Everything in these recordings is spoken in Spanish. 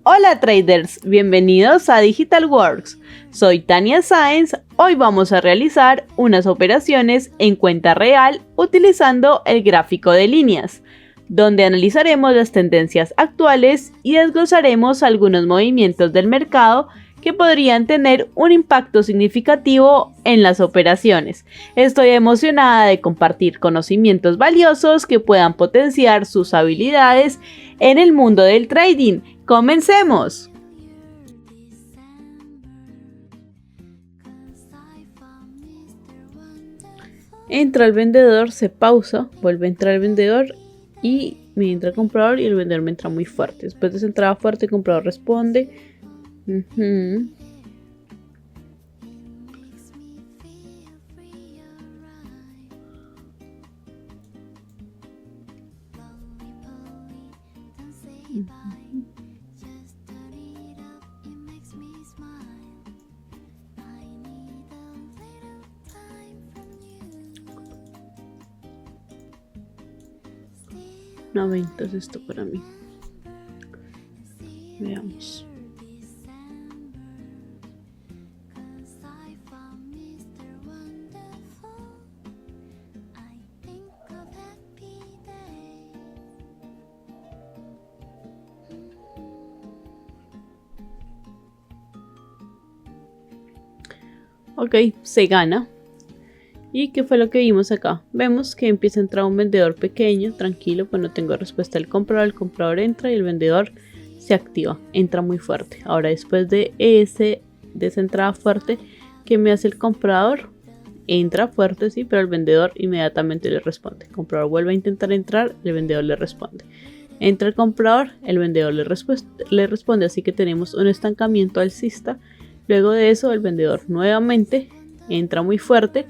Hola traders, bienvenidos a Digital Works. Soy Tania Sáenz. Hoy vamos a realizar unas operaciones en cuenta real utilizando el gráfico de líneas, donde analizaremos las tendencias actuales y desglosaremos algunos movimientos del mercado que podrían tener un impacto significativo en las operaciones. Estoy emocionada de compartir conocimientos valiosos que puedan potenciar sus habilidades en el mundo del trading. ¡Comencemos! Entra el vendedor, se pausa, vuelve a entrar el vendedor y me entra el comprador y el vendedor me entra muy fuerte. Después de esa entrada fuerte, el comprador responde. No, entonces esto para mí. Veamos. Ok, se gana. ¿Y qué fue lo que vimos acá? Vemos que empieza a entrar un vendedor pequeño, tranquilo, pues no tengo respuesta del comprador. El comprador entra y el vendedor se activa, entra muy fuerte. Ahora después de esa entrada fuerte, ¿qué me hace el comprador? Entra fuerte, sí, pero el vendedor inmediatamente le responde. El comprador vuelve a intentar entrar, el vendedor le responde. Entra el comprador, el vendedor le responde, así que tenemos un estancamiento alcista. Luego de eso, el vendedor nuevamente entra muy fuerte.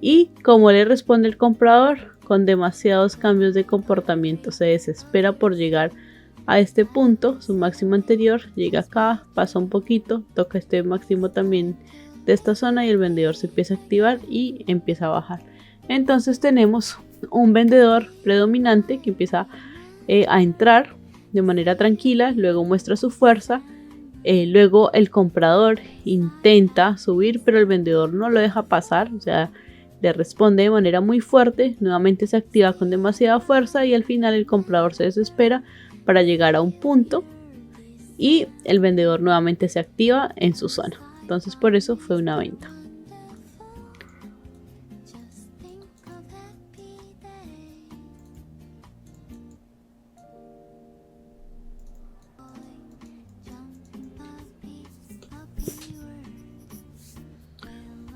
Y como le responde el comprador, con demasiados cambios de comportamiento, se desespera por llegar a este punto, su máximo anterior, llega acá, pasa un poquito, toca este máximo también de esta zona y el vendedor se empieza a activar y empieza a bajar. Entonces tenemos un vendedor predominante que empieza a entrar de manera tranquila, luego muestra su fuerza, luego el comprador intenta subir, pero el vendedor no lo deja pasar, o sea, le responde de manera muy fuerte, nuevamente se activa con demasiada fuerza y al final el comprador se desespera para llegar a un punto y el vendedor nuevamente se activa en su zona. Entonces por eso fue una venta.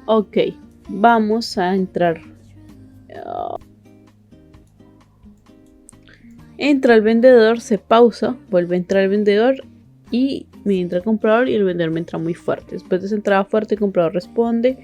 Ok, vamos a entrar. Entra el vendedor, se pausa, vuelve a entrar el vendedor y me entra el comprador y el vendedor me entra muy fuerte. Después de esa entrada fuerte, el comprador responde.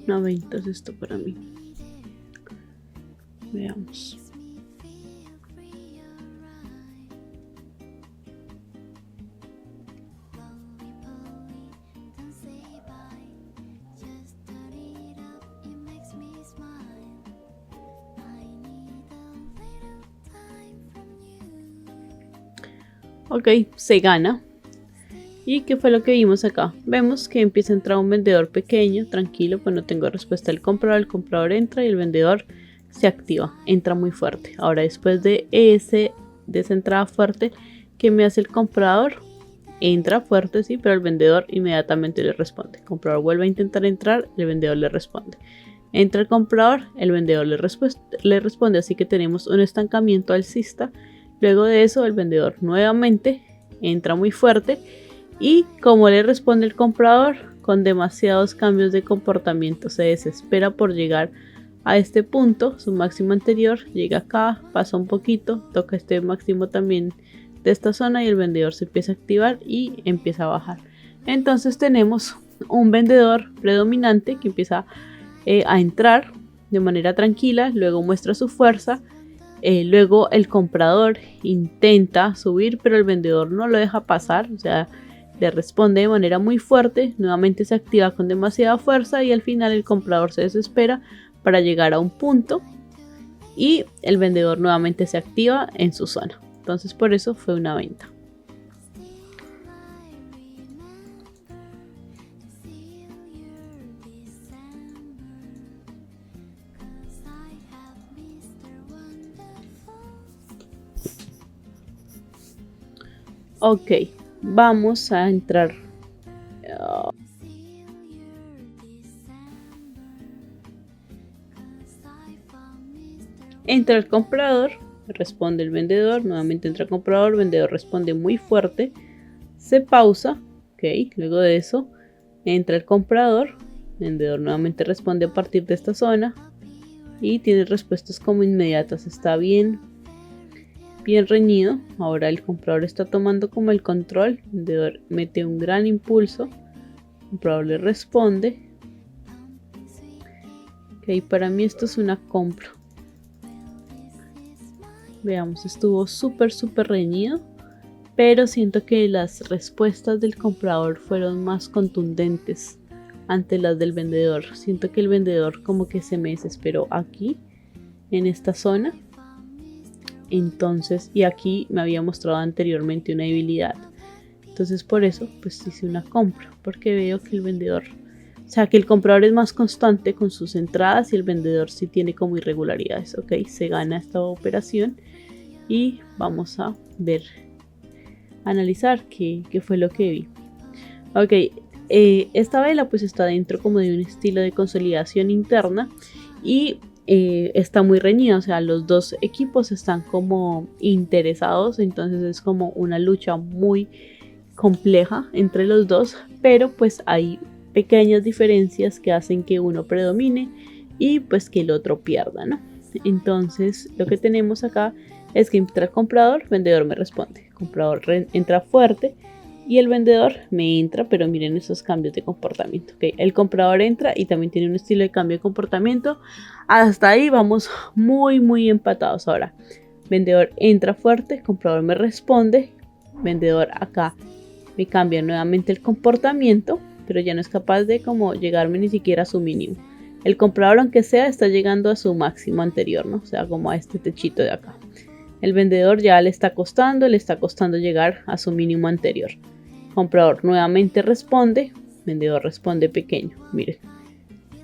No, entonces esto para mí. Veamos. Ok, se gana. ¿Y qué fue lo que vimos acá? Vemos que empieza a entrar un vendedor pequeño, tranquilo, pues no tengo respuesta del comprador. El comprador entra y el vendedor se activa, entra muy fuerte. Ahora después de esa entrada fuerte, ¿qué me hace el comprador? Entra fuerte, sí, pero el vendedor inmediatamente le responde. El comprador vuelve a intentar entrar, el vendedor le responde. Entra el comprador, el vendedor le responde, así que tenemos un estancamiento alcista. Luego de eso, el vendedor nuevamente entra muy fuerte. Y como le responde el comprador, con demasiados cambios de comportamiento, se desespera por llegar a este punto, su máximo anterior, llega acá, pasa un poquito, toca este máximo también de esta zona y el vendedor se empieza a activar y empieza a bajar. Entonces tenemos un vendedor predominante que empieza a entrar de manera tranquila, luego muestra su fuerza, luego el comprador intenta subir, pero el vendedor no lo deja pasar, o sea, le responde de manera muy fuerte, nuevamente se activa con demasiada fuerza y al final el comprador se desespera para llegar a un punto y el vendedor nuevamente se activa en su zona. Entonces por eso fue una venta. Ok, vamos a entrar. Entra el comprador, responde el vendedor, nuevamente entra el comprador, vendedor responde muy fuerte, se pausa, ok, luego de eso entra el comprador, vendedor nuevamente responde a partir de esta zona y tiene respuestas como inmediatas, está bien reñido. Ahora el comprador está tomando como el control, el vendedor mete un gran impulso, el comprador le responde. Ok, para mí esto es una compra. Veamos, estuvo súper reñido, pero siento que las respuestas del comprador fueron más contundentes ante las del vendedor. Siento que el vendedor como que se me desesperó aquí, en esta zona. Entonces, y aquí me había mostrado anteriormente una debilidad. Entonces por eso pues hice una compra, porque veo que el vendedor, o sea que el comprador es más constante con sus entradas y el vendedor sí tiene como irregularidades. Ok, se gana esta operación y vamos a ver, analizar qué fue lo que vi. Ok, esta vela pues está dentro como de un estilo de consolidación interna y está muy reñida, o sea, los dos equipos están como interesados, entonces es como una lucha muy compleja entre los dos, pero pues hay pequeñas diferencias que hacen que uno predomine y pues que el otro pierda, ¿no? Entonces lo que tenemos acá es que entra el comprador, vendedor me responde, el comprador entra fuerte y el vendedor me entra, pero miren esos cambios de comportamiento. ¿Okay? El comprador entra y también tiene un estilo de cambio de comportamiento. Hasta ahí vamos muy empatados. Ahora, vendedor entra fuerte, comprador me responde, vendedor acá me cambia nuevamente el comportamiento, pero ya no es capaz de como llegarme ni siquiera a su mínimo. El comprador, aunque sea, está llegando a su máximo anterior, ¿no? O sea, como a este techito de acá. El vendedor ya le está costando llegar a su mínimo anterior. Comprador nuevamente responde, vendedor responde pequeño, miren,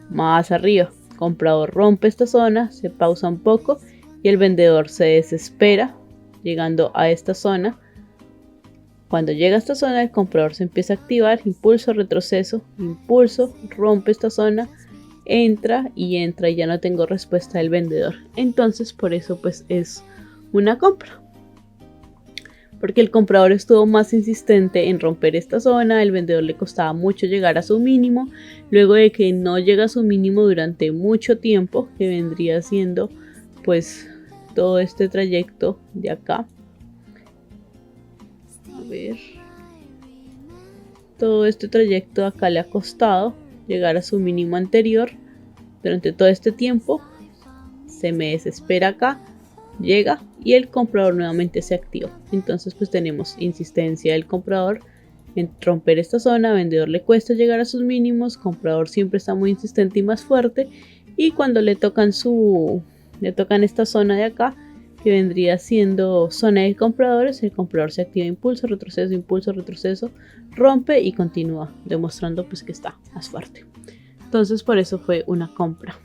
más arriba, comprador rompe esta zona, se pausa un poco y el vendedor se desespera llegando a esta zona. Cuando llega a esta zona el comprador se empieza a activar, impulso, retroceso, impulso, rompe esta zona, entra y ya no tengo respuesta del vendedor. Entonces por eso pues es una compra. Porque el comprador estuvo más insistente en romper esta zona, el vendedor le costaba mucho llegar a su mínimo, luego de que no llega a su mínimo durante mucho tiempo, que vendría siendo pues todo este trayecto de acá. A ver, todo este trayecto de acá le ha costado llegar a su mínimo anterior. Durante todo este tiempo se me desespera acá, llega y el comprador nuevamente se activa. Entonces pues tenemos insistencia del comprador en romper esta zona, vendedor le cuesta llegar a sus mínimos, comprador siempre está muy insistente y más fuerte, y cuando le tocan esta zona de acá, que vendría siendo zona de compradores, el comprador se activa, impulso, retroceso, rompe y continúa, demostrando pues que está más fuerte. Entonces por eso fue una compra.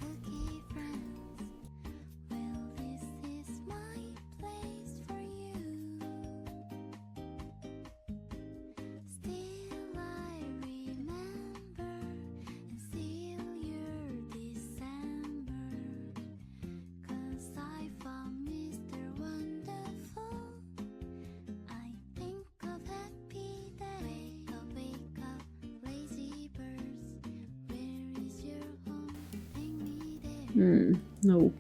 No.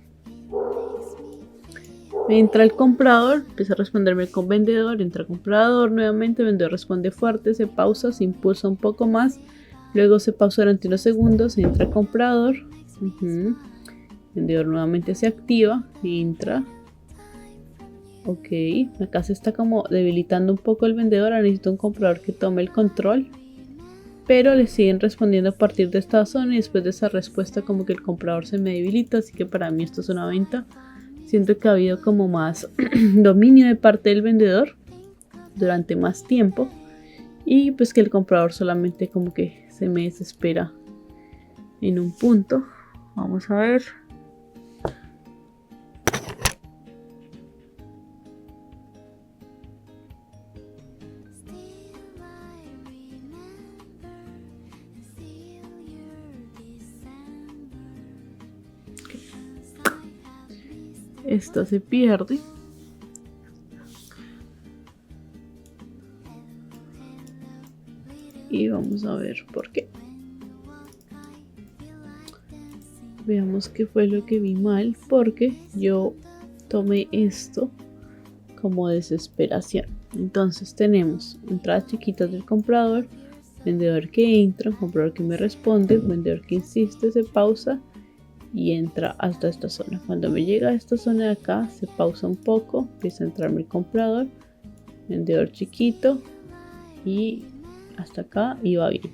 Entra el comprador, empieza a responderme con vendedor, entra el comprador nuevamente, vendedor responde fuerte, se pausa, se impulsa un poco más, Luego se pausa durante unos segundos, entra el comprador. El vendedor nuevamente se activa, entra. Ok, acá se está como debilitando un poco el vendedor. Ahora necesito un comprador que tome el control. Pero le siguen respondiendo a partir de esta zona y después de esa respuesta como que el comprador se me debilita. Así que para mí esto es una venta. Siento que ha habido como más dominio de parte del vendedor durante más tiempo. Y pues que el comprador solamente como que se me desespera en un punto. Vamos a ver. Esta se pierde. Y vamos a ver por qué. Veamos qué fue lo que vi mal, porque yo tomé esto como desesperación. Entonces tenemos entradas chiquitas del comprador, vendedor que entra, comprador que me responde, vendedor que insiste, se pausa y entra hasta esta zona. Cuando me llega a esta zona de acá, se pausa un poco, empieza a entrar mi comprador, vendedor chiquito y hasta acá y va bien.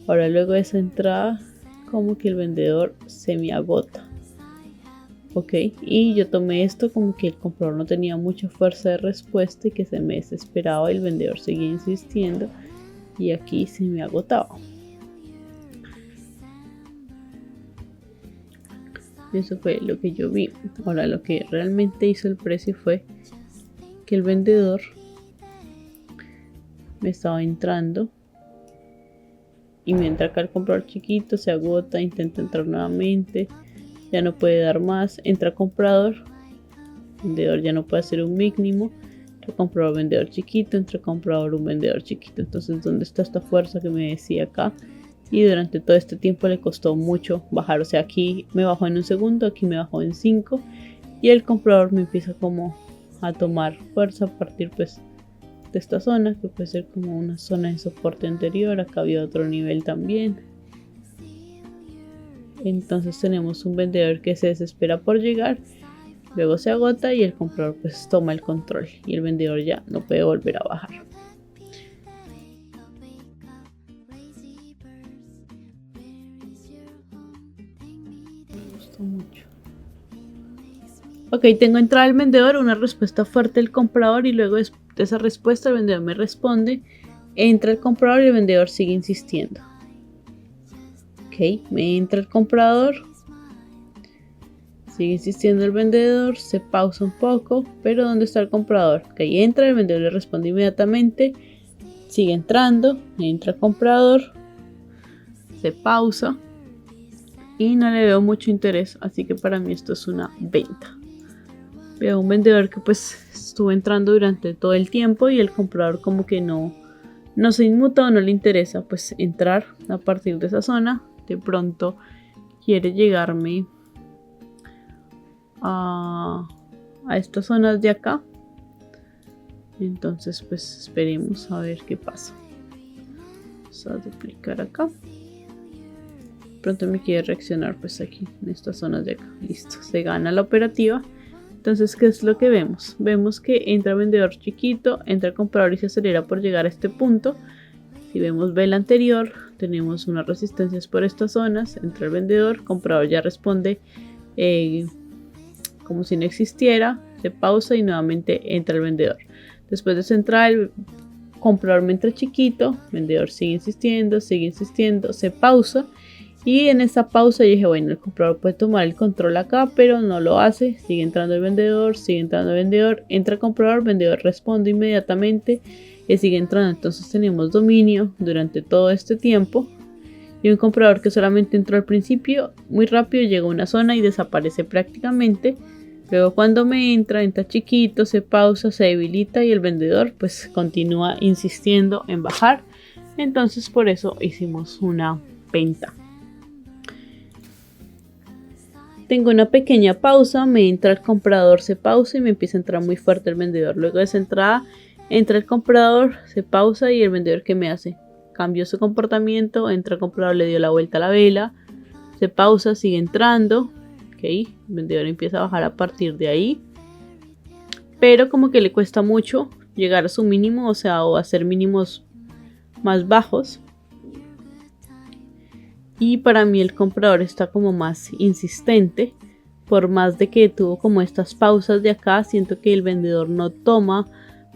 Ahora luego de esa entrada como que el vendedor se me agota. Ok, y yo tomé esto como que el comprador no tenía mucha fuerza de respuesta y que se me desesperaba y el vendedor seguía insistiendo y aquí se me agotaba. Eso fue lo que yo vi. Ahora lo que realmente hizo el precio fue que el vendedor me estaba entrando y mientras acá el comprador chiquito se agota, intenta entrar nuevamente, ya no puede dar más, entra comprador, vendedor ya no puede hacer un mínimo, entra comprador, vendedor chiquito, entra comprador, un vendedor chiquito. Entonces, ¿dónde está esta fuerza que me decía acá? Y durante todo este tiempo le costó mucho bajar, o sea, aquí me bajó en un segundo, aquí me bajó en 5 y el comprador me empieza como a tomar fuerza a partir pues de esta zona, que puede ser como una zona de soporte anterior. Acá había otro nivel también. Entonces tenemos un vendedor que se desespera por llegar, luego se agota y el comprador pues toma el control y el vendedor ya no puede volver a bajar. Me gustó mucho. Ok, tengo entrada del vendedor, una respuesta fuerte del comprador y luego de esa respuesta el vendedor me responde, entra el comprador y el vendedor sigue insistiendo. Ok, me entra el comprador, sigue insistiendo el vendedor, se pausa un poco, pero ¿dónde está el comprador? Ok, entra, el vendedor le responde inmediatamente, sigue entrando, entra el comprador, se pausa y no le veo mucho interés, así que para mí esto es una venta. Veo un vendedor que pues estuvo entrando durante todo el tiempo y el comprador como que no se inmuta o no le interesa pues entrar a partir de esa zona. De pronto quiere llegarme a estas zonas de acá. Entonces pues esperemos a ver qué pasa. Vamos a duplicar acá. De pronto me quiere reaccionar pues aquí en estas zonas de acá. Listo, se gana la operativa. Entonces, ¿qué es lo que vemos? Vemos que entra vendedor chiquito, entra el comprador y se acelera por llegar a este punto. Si vemos vela anterior, tenemos unas resistencias por estas zonas, entra el vendedor, comprador ya responde como si no existiera, se pausa y nuevamente entra el vendedor. Después de centrar, el comprador me entra chiquito, vendedor sigue insistiendo, se pausa. Y en esa pausa yo dije, bueno, el comprador puede tomar el control acá, pero no lo hace. Sigue entrando el vendedor, entra el comprador, vendedor responde inmediatamente y sigue entrando. Entonces tenemos dominio durante todo este tiempo. Y un comprador que solamente entró al principio, muy rápido llega a una zona y desaparece prácticamente. Luego cuando me entra chiquito, se pausa, se debilita y el vendedor pues continúa insistiendo en bajar. Entonces por eso hicimos una venta. Tengo una pequeña pausa, me entra el comprador, se pausa y me empieza a entrar muy fuerte el vendedor. Luego de esa entrada entra el comprador, se pausa y el vendedor ¿qué me hace? cambió su comportamiento, entra el comprador, le dio la vuelta a la vela, se pausa, sigue entrando, ok, el vendedor empieza a bajar a partir de ahí, pero como que le cuesta mucho llegar a su mínimo, o sea, o hacer mínimos más bajos. Y para mí el comprador está como más insistente, por más de que tuvo como estas pausas de acá, siento que el vendedor no toma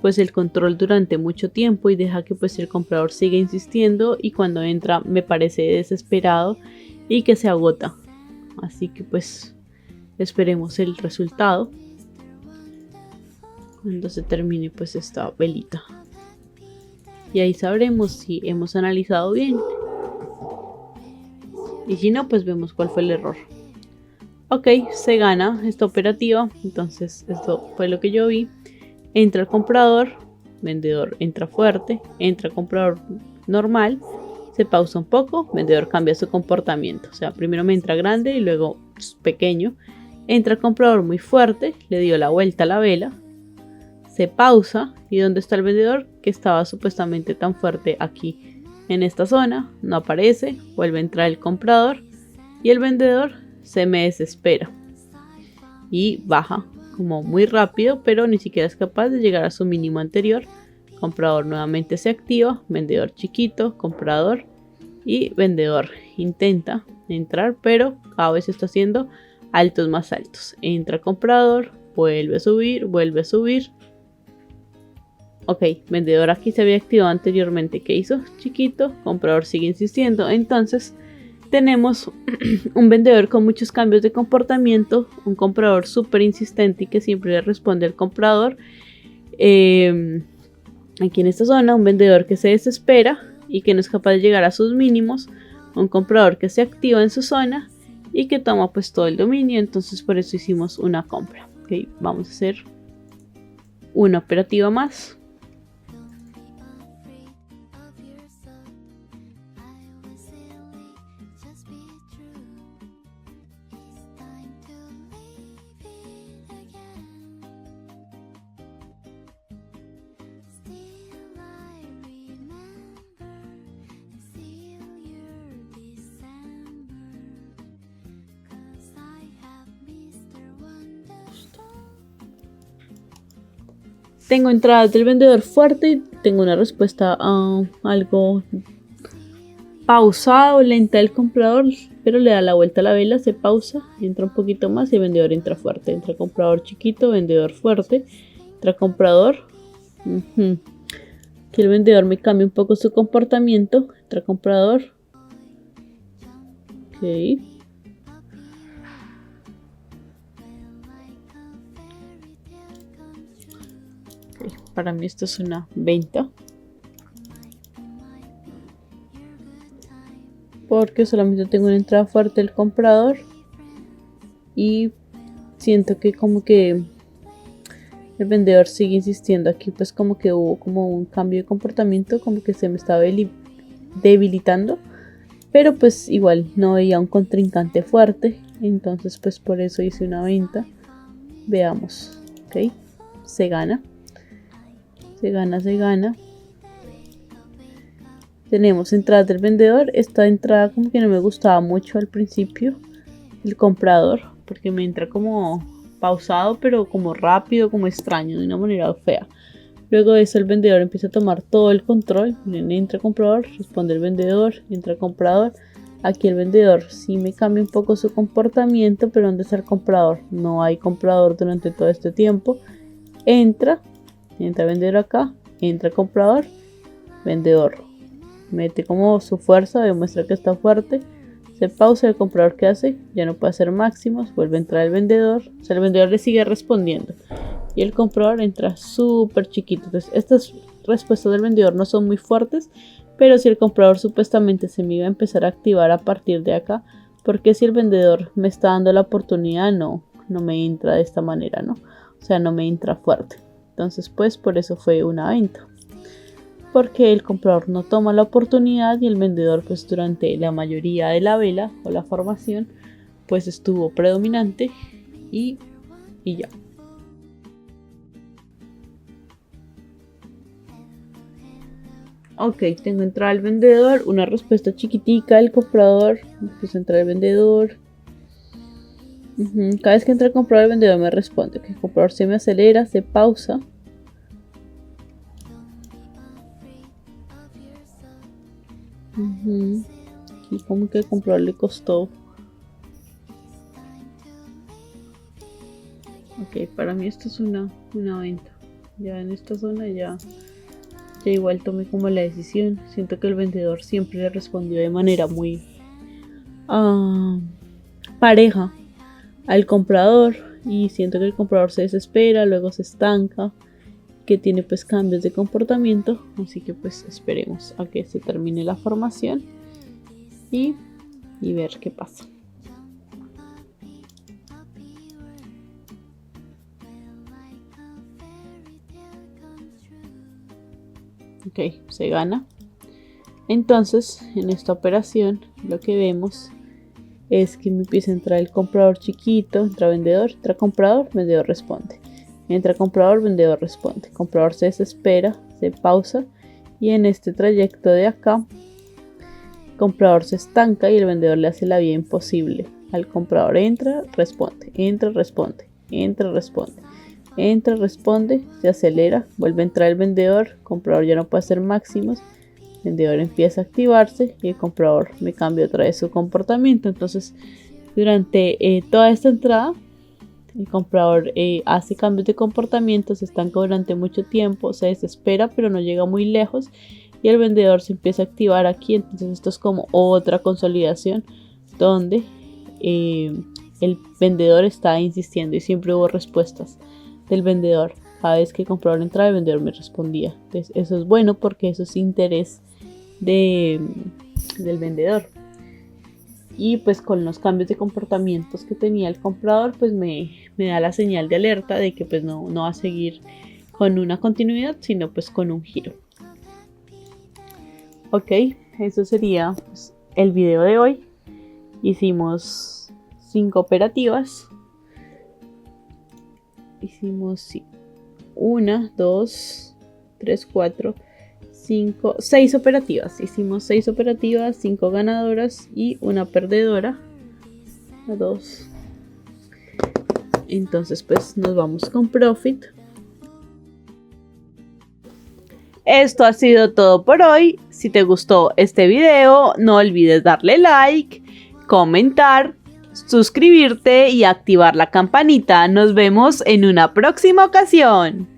pues el control durante mucho tiempo y deja que pues el comprador siga insistiendo, y cuando entra me parece desesperado y que se agota. Así que pues esperemos el resultado cuando se termine pues esta velita, y ahí sabremos si hemos analizado bien, y si no pues vemos cuál fue el error. Ok, se gana esta operativa, entonces esto fue lo que yo vi. Entra el comprador, vendedor entra fuerte, entra el comprador normal, se pausa un poco, vendedor cambia su comportamiento, o sea, primero me entra grande y luego pequeño. Entra el comprador muy fuerte, le dio la vuelta a la vela, se pausa, y ¿dónde está el vendedor que estaba supuestamente tan fuerte aquí en esta zona? No aparece, vuelve a entrar el comprador y el vendedor se me desespera y baja como muy rápido, pero ni siquiera es capaz de llegar a su mínimo anterior. Comprador nuevamente se activa, vendedor chiquito, comprador, y vendedor intenta entrar, pero cada vez está haciendo altos más altos. Entra comprador, vuelve a subir, vuelve a subir. Ok, vendedor aquí se había activado anteriormente. ¿Qué hizo? Chiquito, comprador sigue insistiendo. Entonces tenemos un vendedor con muchos cambios de comportamiento, un comprador súper insistente y que siempre le responde al comprador. Aquí en esta zona, un vendedor que se desespera y que no es capaz de llegar a sus mínimos, un comprador que se activa en su zona y que toma pues todo el dominio. Entonces por eso hicimos una compra. Okay, vamos a hacer una operativa más. Tengo entradas del vendedor fuerte y tengo una respuesta algo pausada o lenta del comprador, pero le da la vuelta a la vela, se pausa, entra un poquito más y el vendedor entra fuerte. Entra comprador chiquito, vendedor fuerte, entra comprador. Que el vendedor me cambie un poco su comportamiento, entra comprador. Ok. Para mí esto es una venta, porque solamente tengo una entrada fuerte del comprador y siento que como que el vendedor sigue insistiendo aquí, pues como que hubo como un cambio de comportamiento, como que se me estaba debilitando, pero pues igual no veía un contrincante fuerte, entonces pues por eso hice una venta. Veamos. Ok, se gana. Se gana, se gana. Tenemos entradas del vendedor. Esta entrada como que no me gustaba mucho al principio. El comprador, porque me entra como pausado, pero como rápido, como extraño, de una manera fea. Luego de eso el vendedor empieza a tomar todo el control. Entra comprador, responde el vendedor, entra comprador. Aquí el vendedor sí me cambia un poco su comportamiento, pero ¿dónde está el comprador? No hay comprador durante todo este tiempo. Entra vendedor acá, entra comprador, vendedor mete como su fuerza, demuestra que está fuerte, se pausa. El comprador, ¿qué hace? Ya no puede hacer máximos, vuelve a entrar el vendedor, o sea, el vendedor le sigue respondiendo y el comprador entra súper chiquito. Entonces estas respuestas del vendedor no son muy fuertes, pero si el comprador supuestamente se me iba a empezar a activar a partir de acá, porque si el vendedor me está dando la oportunidad, no me entra de esta manera, ¿no? O sea, no me entra fuerte. Entonces pues por eso fue una venta, porque el comprador no toma la oportunidad y el vendedor pues durante la mayoría de la vela o la formación pues estuvo predominante y ya. Ok, tengo entrada al vendedor, una respuesta chiquitica del comprador, pues entra el vendedor. Cada vez que entra el comprador, el vendedor me responde que el comprador se me acelera, se pausa. Y como que el comprador le costó. Ok, para mí esto es una venta. Ya en esta zona ya igual tomé como la decisión. Siento que el vendedor siempre le respondió de manera muy pareja al comprador, y siento que el comprador se desespera, luego se estanca, que tiene pues cambios de comportamiento. Así que pues esperemos a que se termine la formación y ver qué pasa. Ok, se gana. Entonces en esta operación lo que vemos es que me empieza a entrar el comprador chiquito, entra vendedor, entra comprador, vendedor responde. Entra comprador, vendedor responde. Comprador se desespera, se pausa, y en este trayecto de acá, comprador se estanca y el vendedor le hace la vida imposible. Al comprador entra, responde, entra, responde, entra, responde, entra, responde, se acelera, vuelve a entrar el vendedor, comprador ya no puede hacer máximos. El vendedor empieza a activarse y el comprador me cambia otra vez su comportamiento. Entonces, durante toda esta entrada, el comprador hace cambios de comportamiento, se estanca durante mucho tiempo, se desespera pero no llega muy lejos, y el vendedor se empieza a activar aquí. Entonces esto es como otra consolidación donde el vendedor está insistiendo y siempre hubo respuestas del vendedor. Cada vez que el comprador entraba, el vendedor me respondía. Entonces eso es bueno porque eso es interés del vendedor. Y pues con los cambios de comportamientos que tenía el comprador, pues me da la señal de alerta de que pues no va a seguir con una continuidad, sino pues con un giro. Ok, eso sería pues el video de hoy. Hicimos 5 operativas. Hicimos 1, 2, 3, 4, 5, 6 operativas. Hicimos 6 operativas, 5 ganadoras y una perdedora. 2. Entonces pues nos vamos con profit. Esto ha sido todo por hoy. Si te gustó este video, no olvides darle like, comentar, suscribirte y activar la campanita. Nos vemos en una próxima ocasión.